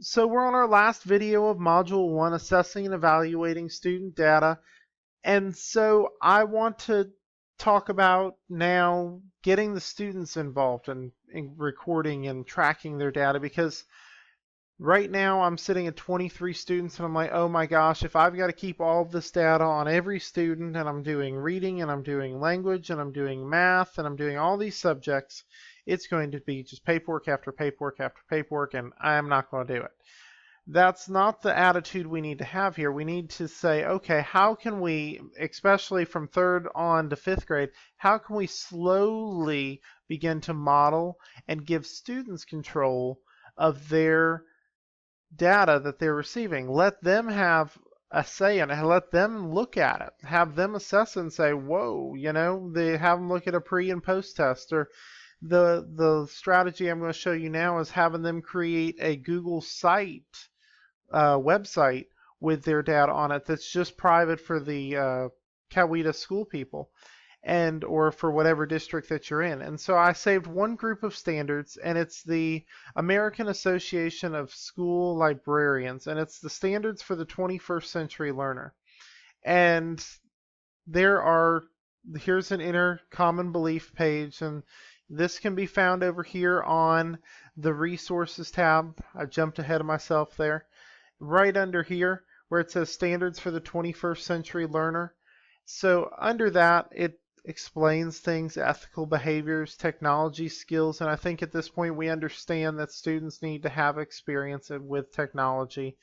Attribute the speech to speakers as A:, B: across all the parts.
A: So we're on our last video of Module 1, Assessing and Evaluating Student Data. And so I want to talk about now getting the students involved in recording and tracking their data, because right now I'm sitting at 23 students and I'm like, oh my gosh, if I've got to keep all of this data on every student, and I'm doing reading and I'm doing language and I'm doing math and I'm doing all these subjects, it's going to be just paperwork after paperwork after paperwork, and I'm not going to do it. That's not the attitude we need to have here. We need to say, okay, how can we, especially from third on to fifth grade, how can we slowly begin to model and give students control of their data that they're receiving? Let them have a say in it. Let them look at it. Have them assess it and say, whoa, they have them look at a pre and post test. Or the strategy I'm going to show you now is having them create a Google site website with their data on it that's just private for the Coweta school people, and or for whatever district that you're in. And so I saved one group of standards, and it's the American Association of School Librarians, and it's the standards for the 21st century learner. And here's an inner common belief page, and this can be found over here on the resources tab. I jumped ahead of myself there. Right under here where it says standards for the 21st century learner. So under that, it explains things, ethical behaviors, technology skills, and I think at this point we understand that students need to have experience with technology.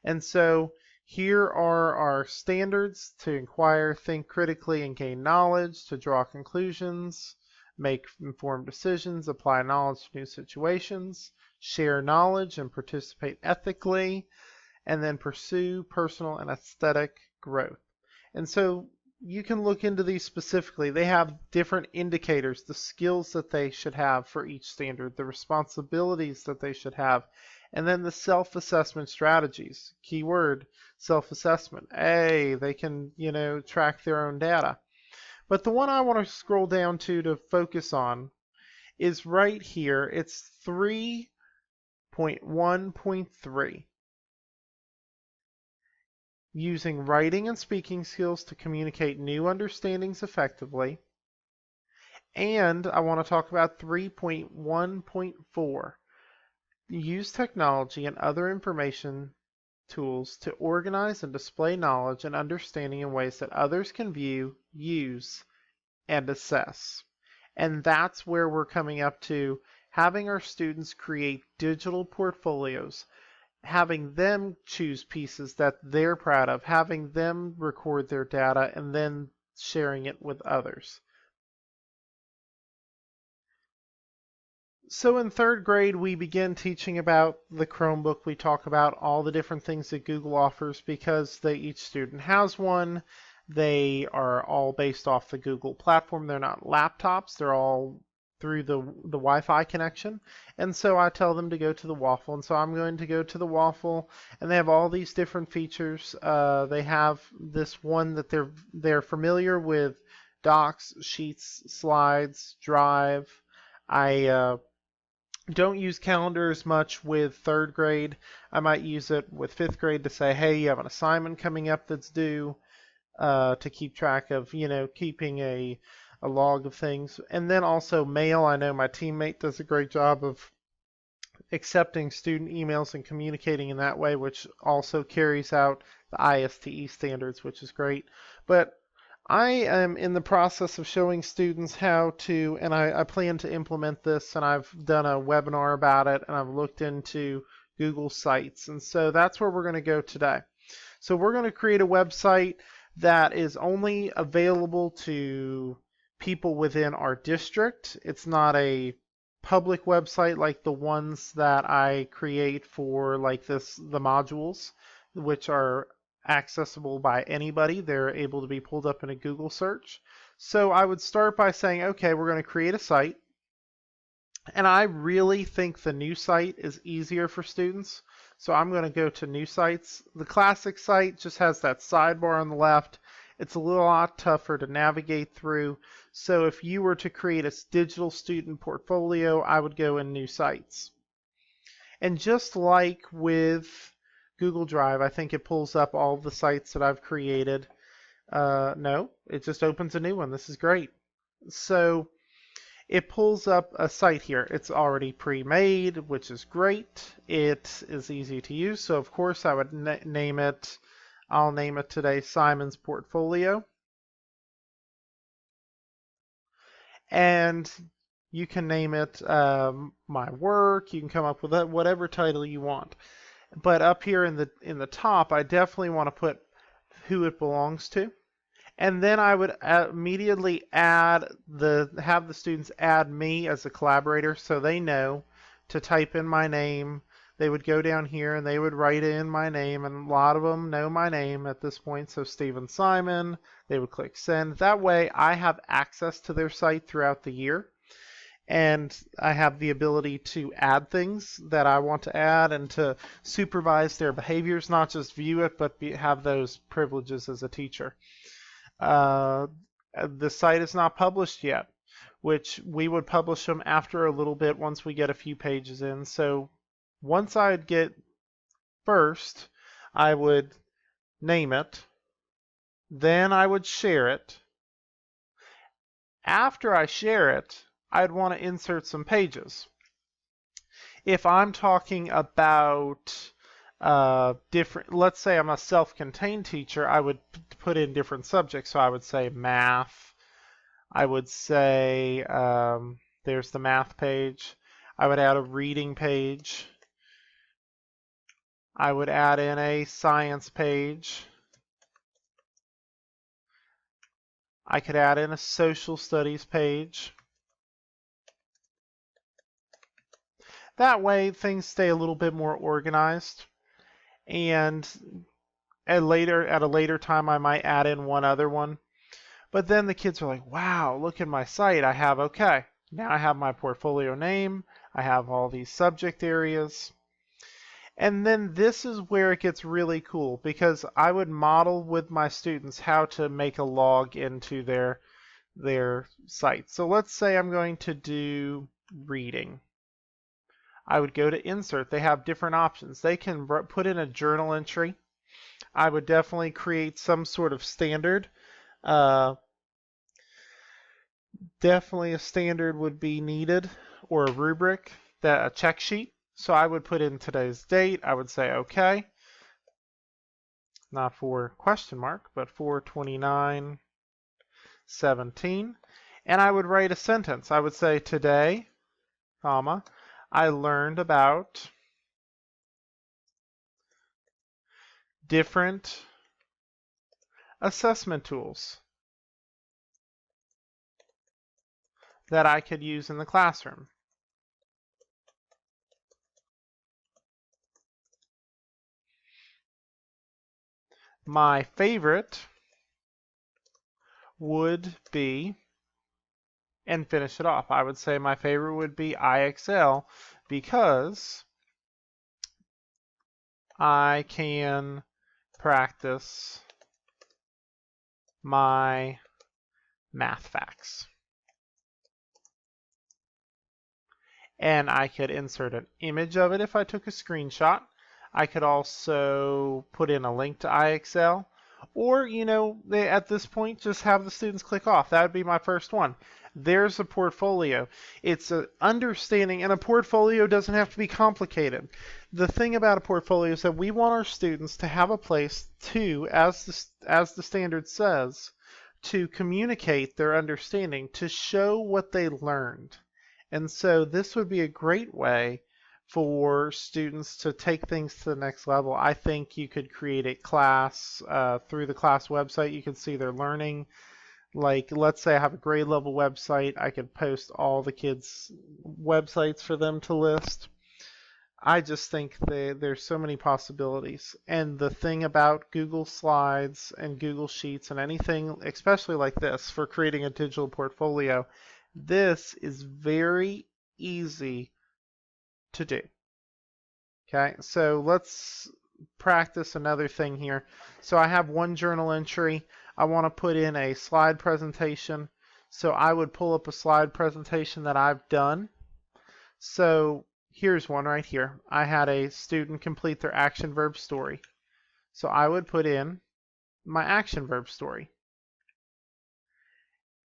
A: And so here are our standards: to inquire, think critically, and gain knowledge; to draw conclusions, make informed decisions, apply knowledge to new situations; share knowledge and participate ethically; and then pursue personal and aesthetic growth. And so you can look into these specifically. They have different indicators, the skills that they should have for each standard, the responsibilities that they should have, and then the self-assessment strategies. Keyword, self-assessment. They can, track their own data. But the one I want to scroll down to focus on is right here. It's 3.1.3. Using writing and speaking skills to communicate new understandings effectively. And I want to talk about 3.1.4. Use technology and other information tools to organize and display knowledge and understanding in ways that others can view, use, and assess. And that's where we're coming up to having our students create digital portfolios, having them choose pieces that they're proud of, having them record their data, and then sharing it with others. So in third grade, we begin teaching about the Chromebook. We talk about all the different things that Google offers because each student has one. They are all based off the Google platform. They're not laptops. They're all through the Wi-Fi connection. And so I tell them to go to the Waffle. And so I'm going to go to the Waffle, and they have all these different features. They have this one that they're familiar with: Docs, Sheets, Slides, Drive. I don't use calendar as much with third grade. I might use it with fifth grade to say, hey, you have an assignment coming up that's due, to keep track of, keeping a log of things. And then also mail. I know my teammate does a great job of accepting student emails and communicating in that way, which also carries out the ISTE standards, which is great. But I am in the process of showing students how to, and I plan to implement this, and I've done a webinar about it, and I've looked into Google Sites. And so that's where we're going to go today. So we're going to create a website that is only available to people within our district. It's not a public website like the ones that I create for the modules, which are accessible by anybody. They're able to be pulled up in a Google search. So I would start by saying, okay, we're going to create a site. And I really think the new site is easier for students. So I'm going to go to new sites. The classic site just has that sidebar on the left. It's a lot tougher to navigate through. So if you were to create a digital student portfolio, I would go in new sites. And just like with Google Drive, I think it pulls up all the sites that I've created. No, it just opens a new one. This is great. So it pulls up a site here. It's already pre-made, which is great. It is easy to use. So of course I would name it, I'll name it today Simon's Portfolio. And you can name it My Work. You can come up with whatever title you want. But up here in the top, I definitely want to put who it belongs to. And then I would immediately have the students add me as a collaborator so they know to type in my name. They would go down here and they would write in my name, and a lot of them know my name at this point, so Stephen Simon. They would click send. That way I have access to their site throughout the year, and I have the ability to add things that I want to add and to supervise their behaviors, not just view it, but have those privileges as a teacher. The site is not published yet, which we would publish them after a little bit once we get a few pages in. So once I'd get first, I would name it, then I would share it. After I share it, I'd want to insert some pages. If I'm talking about different, let's say I'm a self-contained teacher, I would put in different subjects. So I would say math. I would say, there's the math page. I would add a reading page. I would add in a science page. I could add in a social studies page. That way things stay a little bit more organized. And at a later time I might add in one other one. But then the kids are like, wow, look at my site. I have, okay, now I have my portfolio name. I have all these subject areas. And then this is where it gets really cool, because I would model with my students how to make a log into their site. So let's say I'm going to do reading. I would go to insert. They have different options. They can put in a journal entry. I would definitely create some sort of standard. Definitely a standard would be needed, or a rubric, a check sheet. So I would put in today's date. I would say okay, not for question mark, but for 29/17, and I would write a sentence. I would say today, comma, I learned about different assessment tools that I could use in the classroom. My favorite would be, and finish it off. I would say my favorite would be IXL because I can practice my math facts. And I could insert an image of it if I took a screenshot. I could also put in a link to IXL, or, at this point, just have the students click off. That would be my first one. There's a portfolio. It's an understanding, and a portfolio doesn't have to be complicated. The thing about a portfolio is that we want our students to have a place to, as the standard says, to communicate their understanding, to show what they learned. And so this would be a great way for students to take things to the next level. I think you could create a class through the class website. You can see their learning. Like, let's say I have a grade level website. I could post all the kids' websites for them to list. I just think there's so many possibilities. And the thing about Google Slides and Google Sheets and anything, especially like this, for creating a digital portfolio, this is very easy to do. Okay, so let's practice another thing here. So I have one journal entry. I want to put in a slide presentation. So I would pull up a slide presentation that I've done. So here's one right here. I had a student complete their action verb story. So I would put in my action verb story.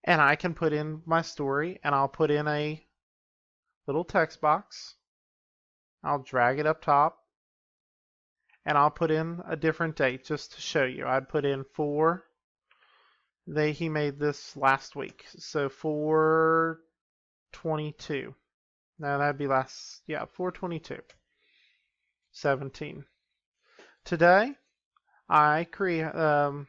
A: And I can put in my story, and I'll put in a little text box. I'll drag it up top, and I'll put in a different date just to show you. I'd put in he made this last week, so 4/22. No, that'd be 4/22, 17. Today, I created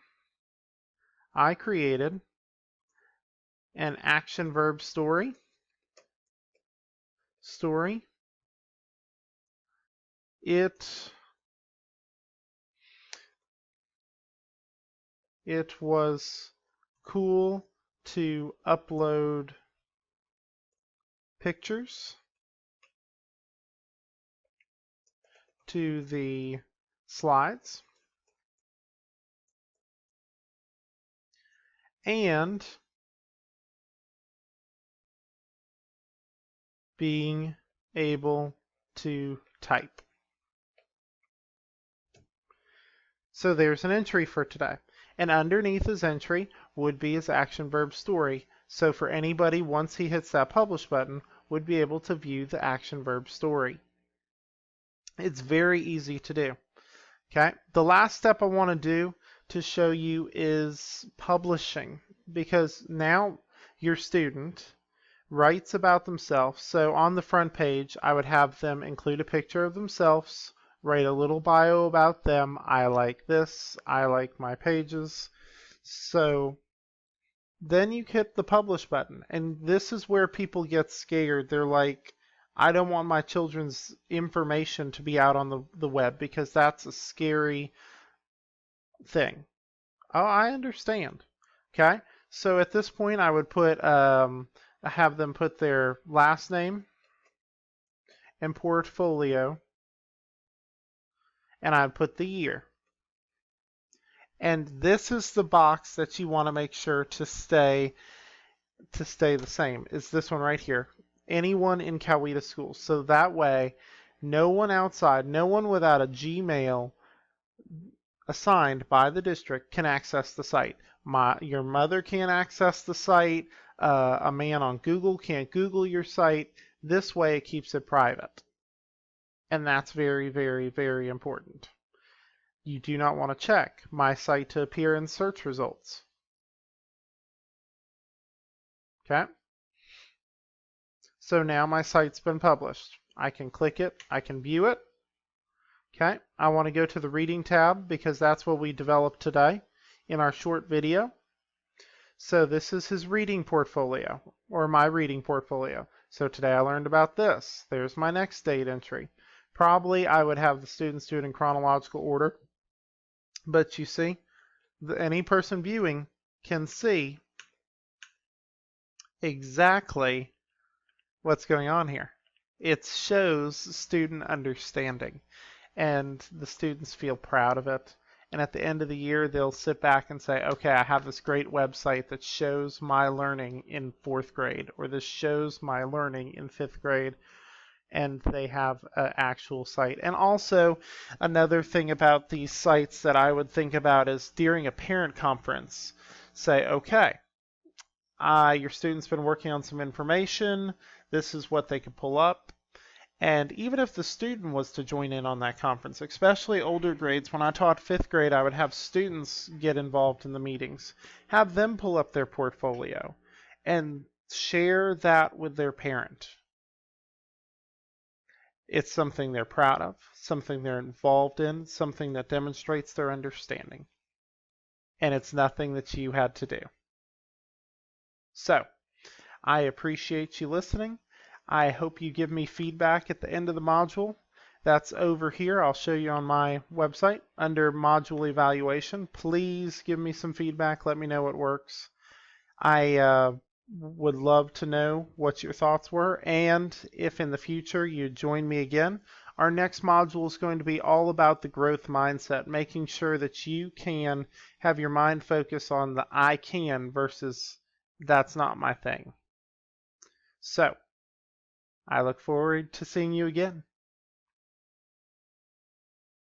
A: an action verb story. It was cool to upload pictures to the slides, and being able to type. So there's an entry for today. And underneath his entry would be his action verb story. So for anybody, once he hits that publish button, would be able to view the action verb story. It's very easy to do. Okay, the last step I want to do to show you is publishing, because now your student writes about themselves. So on the front page, I would have them include a picture of themselves, write a little bio about them. I like this, I like my pages. So then you hit the publish button, and this is where people get scared. They're like, I don't want my children's information to be out on the web, because that's a scary thing. Oh, I understand. Okay, so at this point I would have them put their last name and portfolio, and I'd put the year. And this is the box that you want to make sure to stay the same, is this one right here. Anyone in Coweta schools. So that way, no one outside, no one without a Gmail assigned by the district can access the site. Your mother can't access the site. A man on Google can't Google your site. This way it keeps it private. And that's very, very, very important. You do not want to check my site to appear in search results. Okay? So now my site's been published. I can click it, I can view it. Okay, I want to go to the reading tab, because that's what we developed today in our short video. So this is his reading portfolio, or my reading portfolio. So today I learned about this. There's my next date entry. Probably I would have the students do it in chronological order, but you see, any person viewing can see exactly what's going on here. It shows student understanding, and the students feel proud of it. And at the end of the year, they'll sit back and say, okay, I have this great website that shows my learning in 4th grade, or this shows my learning in 5th grade, and they have an actual site. And also, another thing about these sites that I would think about is during a parent conference, say, okay, your student's been working on some information, this is what they could pull up. And even if the student was to join in on that conference, especially older grades, when I taught 5th grade, I would have students get involved in the meetings, have them pull up their portfolio, and share that with their parent. It's something they're proud of, something they're involved in, something that demonstrates their understanding. And it's nothing that you had to do. So, I appreciate you listening. I hope you give me feedback at the end of the module. That's over here. I'll show you on my website under module evaluation. Please give me some feedback. Let me know what works. I would love to know what your thoughts were, and if in the future you join me again, our next module is going to be all about the growth mindset, making sure that you can have your mind focus on the I can versus that's not my thing. So, I look forward to seeing you again.